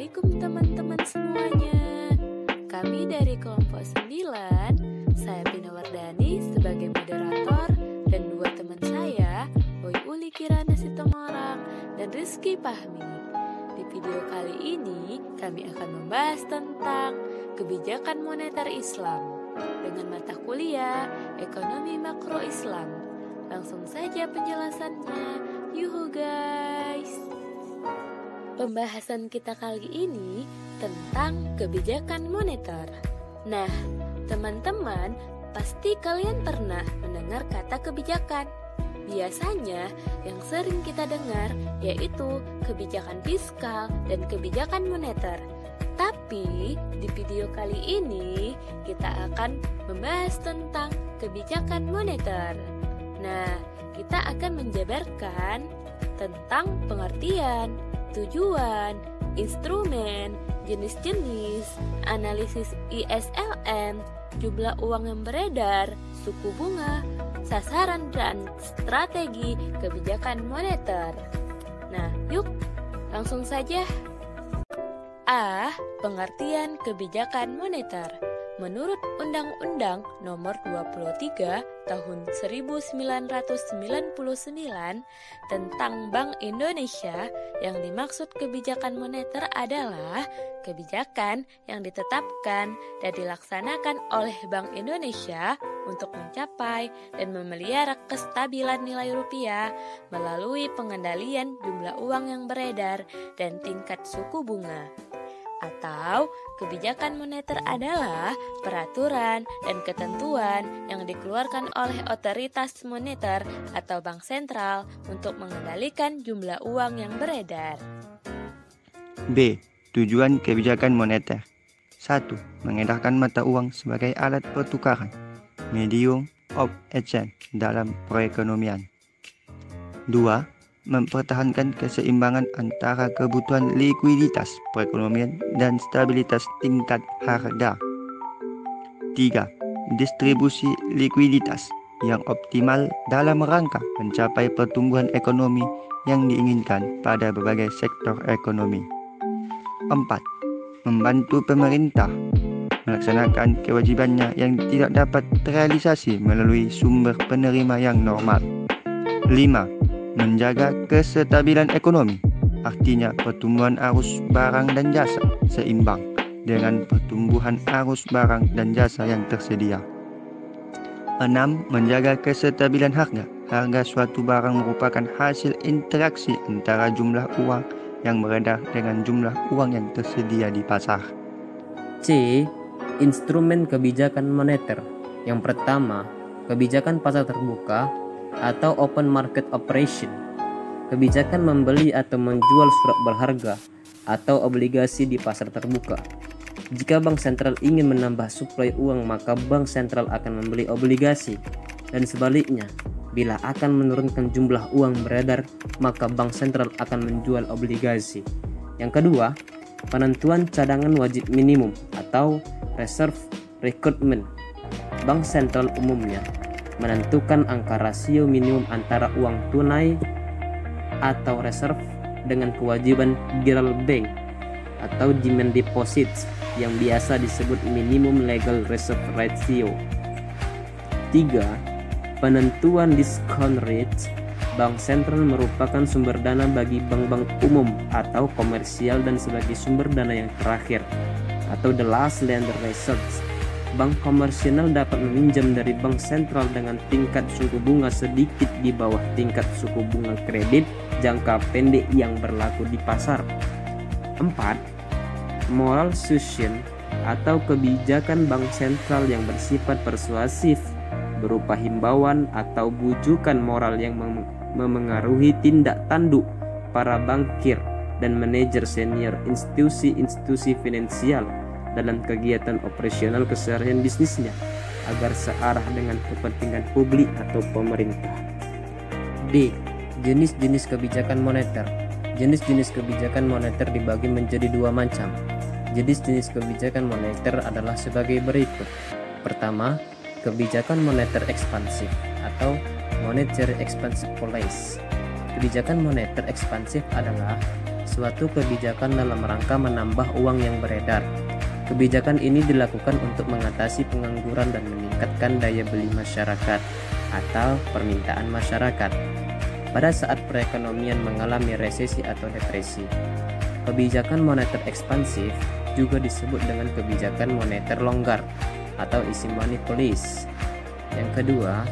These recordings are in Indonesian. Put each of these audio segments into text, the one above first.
Assalamualaikum teman-teman semuanya. Kami dari kelompok 9, saya Pina Wardani sebagai moderator dan dua teman saya, Boy Uli Kirana Sitomorang dan Rizky Fahmi. Di video kali ini kami akan membahas tentang kebijakan moneter Islam dengan mata kuliah Ekonomi Makro Islam. Langsung saja penjelasannya. Yuhu guys. Pembahasan kita kali ini tentang kebijakan moneter. Nah, teman-teman, pasti kalian pernah mendengar kata kebijakan. Biasanya yang sering kita dengar yaitu kebijakan fiskal dan kebijakan moneter. Tapi di video kali ini kita akan membahas tentang kebijakan moneter. Nah, kita akan menjabarkan tentang pengertian, tujuan, instrumen, jenis-jenis, analisis ISLM, jumlah uang yang beredar, suku bunga, sasaran dan strategi kebijakan moneter. Nah, yuk langsung saja. A. Pengertian kebijakan moneter. Menurut Undang-Undang Nomor 23 Tahun 1999 tentang Bank Indonesia, yang dimaksud kebijakan moneter adalah kebijakan yang ditetapkan dan dilaksanakan oleh Bank Indonesia untuk mencapai dan memelihara kestabilan nilai rupiah melalui pengendalian jumlah uang yang beredar dan tingkat suku bunga. Atau kebijakan moneter adalah peraturan dan ketentuan yang dikeluarkan oleh otoritas moneter atau bank sentral untuk mengendalikan jumlah uang yang beredar. B. Tujuan kebijakan moneter. 1. Mengedarkan mata uang sebagai alat pertukaran, medium of exchange dalam perekonomian. 2. Mempertahankan keseimbangan antara kebutuhan likuiditas perekonomian dan stabilitas tingkat harga. 3. Distribusi likuiditas yang optimal dalam rangka mencapai pertumbuhan ekonomi yang diinginkan pada berbagai sektor ekonomi. 4. Membantu pemerintah melaksanakan kewajibannya yang tidak dapat terrealisasi melalui sumber penerima yang normal. 5. Menjaga kestabilan ekonomi, artinya pertumbuhan arus barang dan jasa seimbang dengan pertumbuhan arus barang dan jasa yang tersedia. 6. Menjaga kestabilan harga. Harga suatu barang merupakan hasil interaksi antara jumlah uang yang beredar dengan jumlah uang yang tersedia di pasar. C. Instrumen kebijakan moneter. Yang pertama, kebijakan pasar terbuka atau open market operation. Kebijakan membeli atau menjual surat berharga atau obligasi di pasar terbuka. Jika bank sentral ingin menambah suplai uang, maka bank sentral akan membeli obligasi, dan sebaliknya, bila akan menurunkan jumlah uang beredar, maka bank sentral akan menjual obligasi. Yang kedua, penentuan cadangan wajib minimum atau reserve requirement. Bank sentral umumnya menentukan angka rasio minimum antara uang tunai atau reserve dengan kewajiban Giral Bank atau demand deposits yang biasa disebut minimum legal reserve ratio. 3. Penentuan discount rate. Bank sentral merupakan sumber dana bagi bank-bank umum atau komersial dan sebagai sumber dana yang terakhir atau the last lender reserves. Bank komersial dapat meminjam dari bank sentral dengan tingkat suku bunga sedikit di bawah tingkat suku bunga kredit jangka pendek yang berlaku di pasar. 4. Moral suasion atau kebijakan bank sentral yang bersifat persuasif berupa himbauan atau bujukan moral yang memengaruhi tindak tanduk para bankir dan manajer senior institusi-institusi finansial dalam kegiatan operasional keseharian bisnisnya agar searah dengan kepentingan publik atau pemerintah. D. Jenis-jenis kebijakan moneter. Jenis-jenis kebijakan moneter dibagi menjadi dua macam. Jenis-jenis kebijakan moneter adalah sebagai berikut. Pertama, kebijakan moneter ekspansif atau monetary expansive policy. Kebijakan moneter ekspansif adalah suatu kebijakan dalam rangka menambah uang yang beredar. Kebijakan ini dilakukan untuk mengatasi pengangguran dan meningkatkan daya beli masyarakat atau permintaan masyarakat pada saat perekonomian mengalami resesi atau depresi. Kebijakan moneter ekspansif juga disebut dengan kebijakan moneter longgar atau easy money policy. Yang kedua,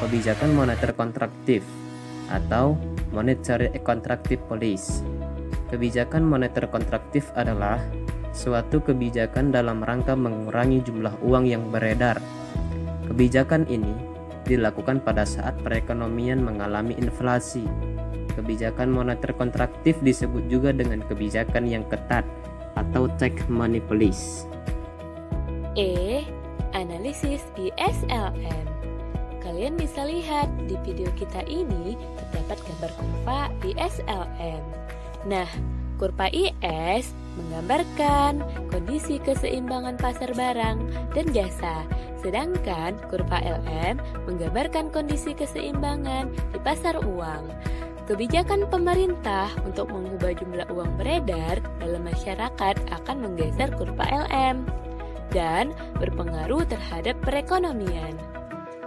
kebijakan moneter kontraktif atau monetary contractive policy. Kebijakan moneter kontraktif adalah suatu kebijakan dalam rangka mengurangi jumlah uang yang beredar. Kebijakan ini dilakukan pada saat perekonomian mengalami inflasi. Kebijakan moneter kontraktif disebut juga dengan kebijakan yang ketat atau tight money policy. Analisis ISLM. Kalian bisa lihat di video kita ini terdapat gambar kurva ISLM. Nah, kurva IS menggambarkan kondisi keseimbangan pasar barang dan jasa, sedangkan kurva LM menggambarkan kondisi keseimbangan di pasar uang. Kebijakan pemerintah untuk mengubah jumlah uang beredar dalam masyarakat akan menggeser kurva LM dan berpengaruh terhadap perekonomian.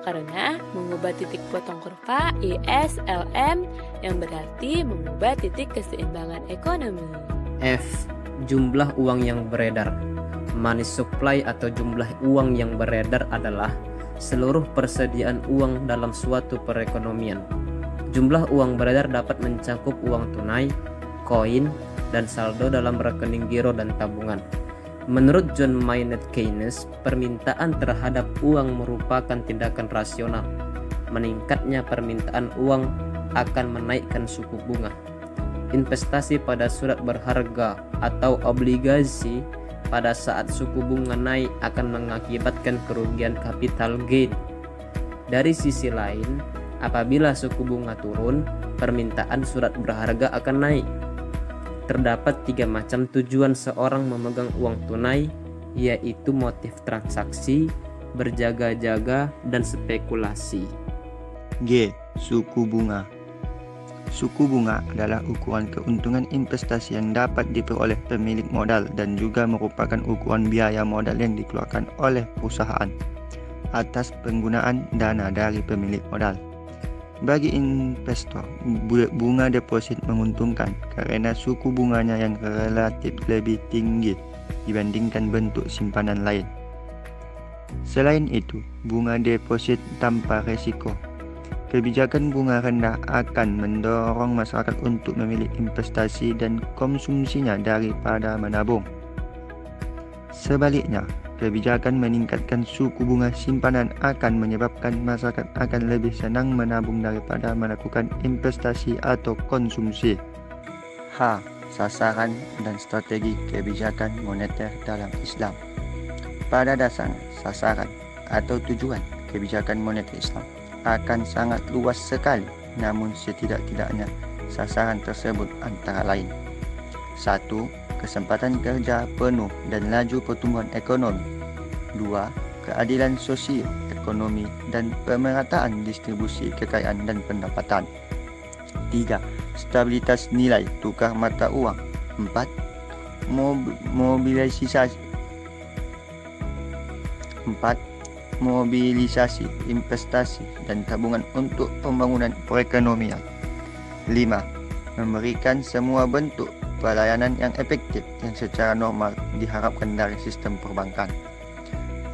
Karena mengubah titik potong kurva ISLM yang berarti mengubah titik keseimbangan ekonomi. F. Jumlah uang yang beredar. Money supply atau jumlah uang yang beredar adalah seluruh persediaan uang dalam suatu perekonomian. Jumlah uang beredar dapat mencakup uang tunai, koin, dan saldo dalam rekening giro dan tabungan. Menurut John Maynard Keynes, permintaan terhadap uang merupakan tindakan rasional. Meningkatnya permintaan uang akan menaikkan suku bunga. Investasi pada surat berharga atau obligasi pada saat suku bunga naik akan mengakibatkan kerugian capital gain. Dari sisi lain, apabila suku bunga turun, permintaan surat berharga akan naik. Terdapat 3 macam tujuan seorang memegang uang tunai, yaitu motif transaksi, berjaga-jaga, dan spekulasi. G. Suku bunga. Suku bunga adalah ukuran keuntungan investasi yang dapat diperoleh pemilik modal dan juga merupakan ukuran biaya modal yang dikeluarkan oleh perusahaan atas penggunaan dana dari pemilik modal. Bagi investor, bunga deposit menguntungkan karena suku bunganya yang relatif lebih tinggi dibandingkan bentuk simpanan lain. Selain itu, bunga deposit tanpa risiko. Kebijakan bunga rendah akan mendorong masyarakat untuk memilih investasi dan konsumsinya daripada menabung. Sebaliknya, kebijakan meningkatkan suku bunga simpanan akan menyebabkan masyarakat akan lebih senang menabung daripada melakukan investasi atau konsumsi. H. Sasaran dan strategi kebijakan moneter dalam Islam. Pada dasarnya, sasaran atau tujuan kebijakan moneter Islam akan sangat luas sekali, namun setidak-tidaknya sasaran tersebut antara lain: 1. Kesempatan kerja penuh dan laju pertumbuhan ekonomi. 2. Keadilan sosial, ekonomi, dan pemerataan distribusi kekayaan dan pendapatan. 3. Stabilitas nilai tukar mata uang. 4. Mobilisasi investasi dan tabungan untuk pembangunan perekonomian. 5. Memberikan semua bentuk pelayanan yang efektif yang secara normal diharapkan dari sistem perbankan.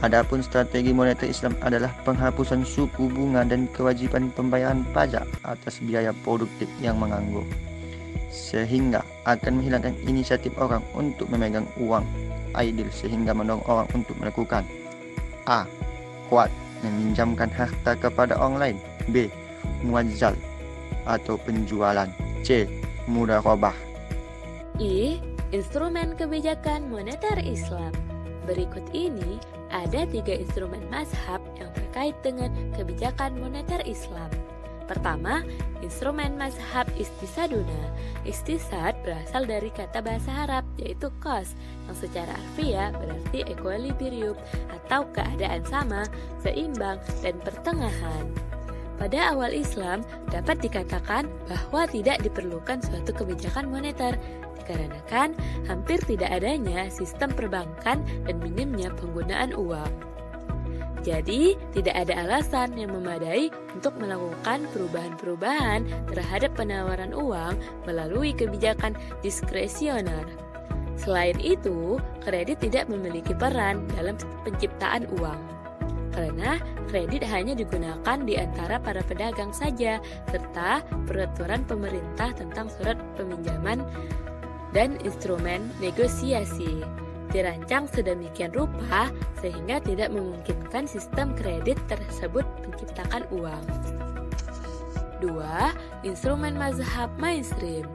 Adapun strategi moneter Islam adalah penghapusan suku bunga dan kewajiban pembayaran pajak atas biaya produktif yang menganggur, sehingga akan menghilangkan inisiatif orang untuk memegang uang idle sehingga mendorong orang untuk melakukan: A. Kuat meminjamkan harta kepada orang lain. B. Muazzal atau penjualan. C. Mudharabah. I. Instrumen kebijakan moneter Islam. Berikut ini ada 3 instrumen mazhab yang terkait dengan kebijakan moneter Islam. Pertama, instrumen mazhab istisaduna. Istisad berasal dari kata bahasa Arab yaitu qas, yang secara harfiah berarti equilibrium atau keadaan sama, seimbang, dan pertengahan. Pada awal Islam, dapat dikatakan bahwa tidak diperlukan suatu kebijakan moneter, dikarenakan hampir tidak adanya sistem perbankan dan minimnya penggunaan uang. Jadi, tidak ada alasan yang memadai untuk melakukan perubahan-perubahan terhadap penawaran uang melalui kebijakan diskresioner. Selain itu, kredit tidak memiliki peran dalam penciptaan uang, karena kredit hanya digunakan di antara para pedagang saja, serta peraturan pemerintah tentang surat peminjaman dan instrumen negosiasi dirancang sedemikian rupa sehingga tidak memungkinkan sistem kredit tersebut menciptakan uang. 2. Instrumen mazhab mainstream.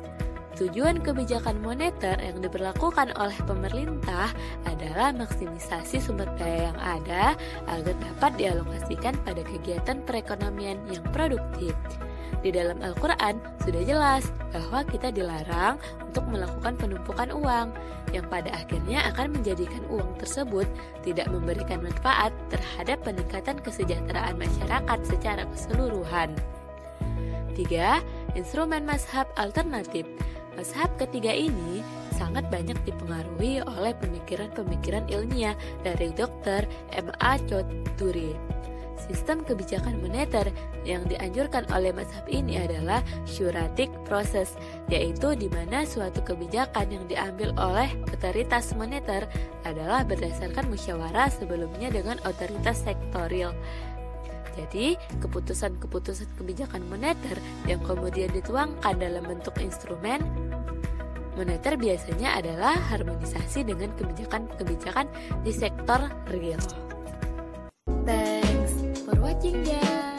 Tujuan kebijakan moneter yang diberlakukan oleh pemerintah adalah maksimisasi sumber daya yang ada agar dapat dialokasikan pada kegiatan perekonomian yang produktif. Di dalam Al-Quran sudah jelas bahwa kita dilarang untuk melakukan penumpukan uang yang pada akhirnya akan menjadikan uang tersebut tidak memberikan manfaat terhadap peningkatan kesejahteraan masyarakat secara keseluruhan. 3. Instrumen mazhab alternatif. Mazhab ketiga ini sangat banyak dipengaruhi oleh pemikiran-pemikiran ilmiah dari Dr. M.A. Choudhury. Sistem kebijakan moneter yang dianjurkan oleh mazhab ini adalah shuratic process, yaitu di mana suatu kebijakan yang diambil oleh otoritas moneter adalah berdasarkan musyawarah sebelumnya dengan otoritas sektorial. Jadi, keputusan-keputusan kebijakan moneter yang kemudian dituangkan dalam bentuk instrumen moneter biasanya adalah harmonisasi dengan kebijakan-kebijakan di sektor real. Thanks for watching, guys.